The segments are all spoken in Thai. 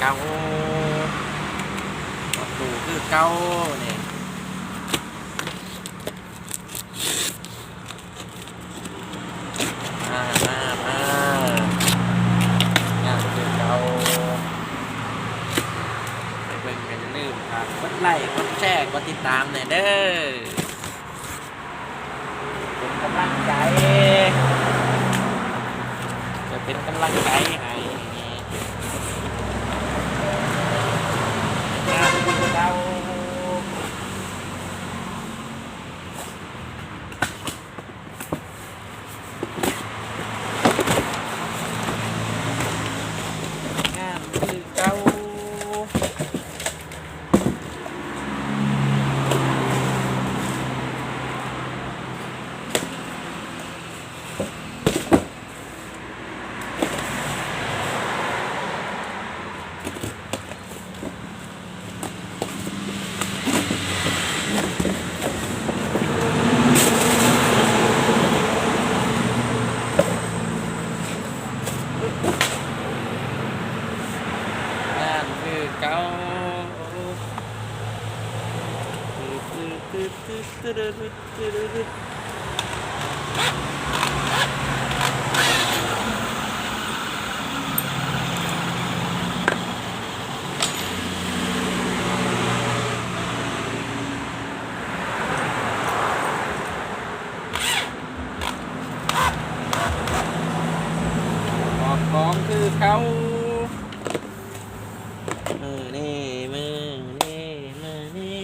เก่าประตูคือเก่าเนี่ยมางานคือเก่าไปเบิ่งกันอย่าลืมครับกดไลค์กดแชร์กดติดตามหน่อยเด้อเป็นกำลังใจจะเป็นกำลังใจให้งานคือเก่างานคือเก่าเก่าของคือเขามือนี่มือนี่มือนี่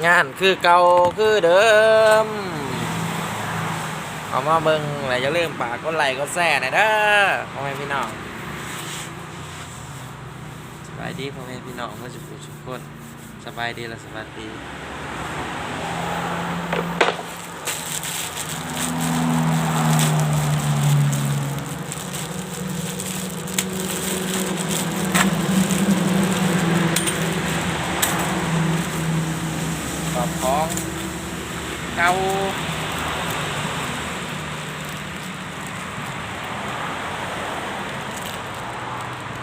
งานคือเก่าคือเดิมเอามาเบิ่งอะไรอย่าลืมฝากกดไลค์กดแชร์หน่อยเด้อพ่อแม่พี่น้องสบายดีพ่อแม่พี่น้องเมื่อสุขทุกคนสบายดีและสวัสดี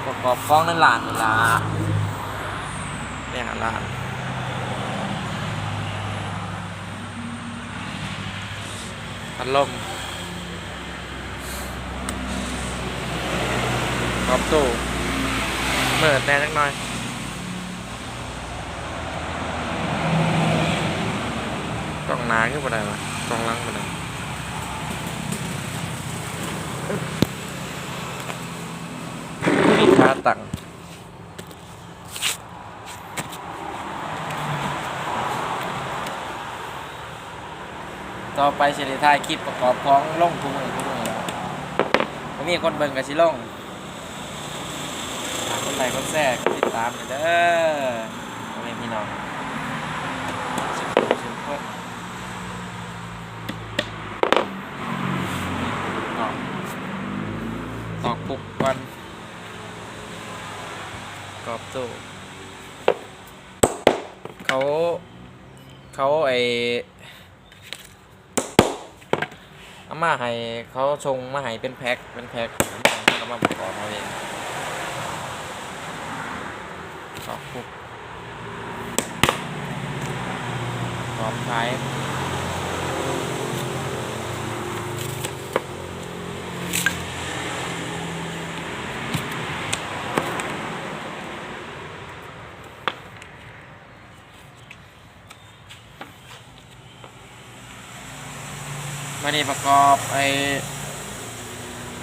ประกอบกล้องในร้านนี่ล่ะเนี่ยร้านพัดลมกรอบตู้เปิดแน่จักหน่อยกล่องหนาขึ้นมาได้ปะกล่องลังมาได้มีขาตั้งต่อไปสิได้ถ่ายคลิปประกอบของลงทุกมื้อแล้วมีคนเบิ่งก็สิลงคนไลค์คนแชร์ติดตามกันเด้อพ่อแม่พี่น้องสุขคนตอกปุกวันกรอบตู้เขาเอามาให้เขาชงมาให้เป็นแพ็คแล้วมาประกอบเอาเองกรอบปุกกรอบท้ายวันนี้ประกอบ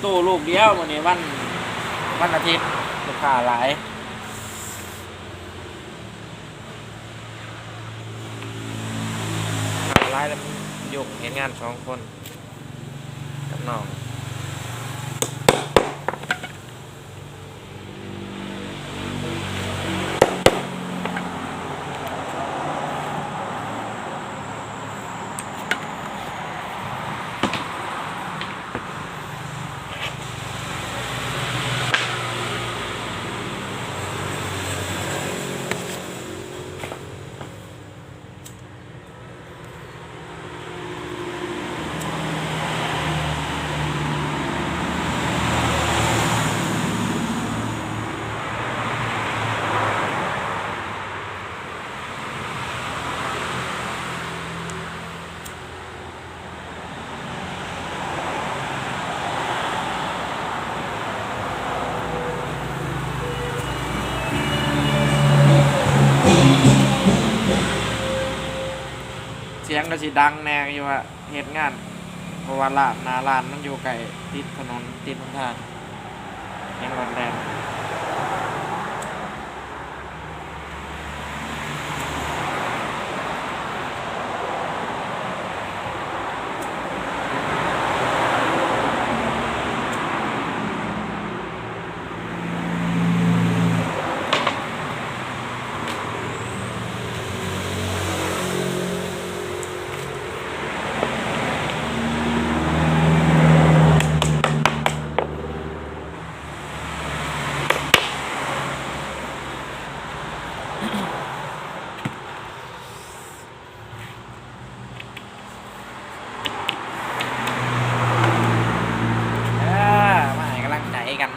ตู้ลูกเดียววันนี้วันอาทิตย์ลูกค้าหลายแล้วมันยกเห็นงาน2 คนกับน้องเสียงก็สิดังแน่อยู่ว่าเหตุงานเพราะว่าหน้าร้านมันอยู่ไกลติดถนนติดหนทางยังร้อนแรงมาให้กำลังใจกัน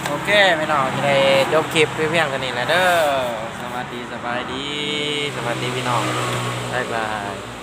โอเคไม่น้องจะได้จบคลิปเพียงเท่านี้แหละเด้อสวัสดีสบายดีสวัสดีพี่น้องบ๊ายบาย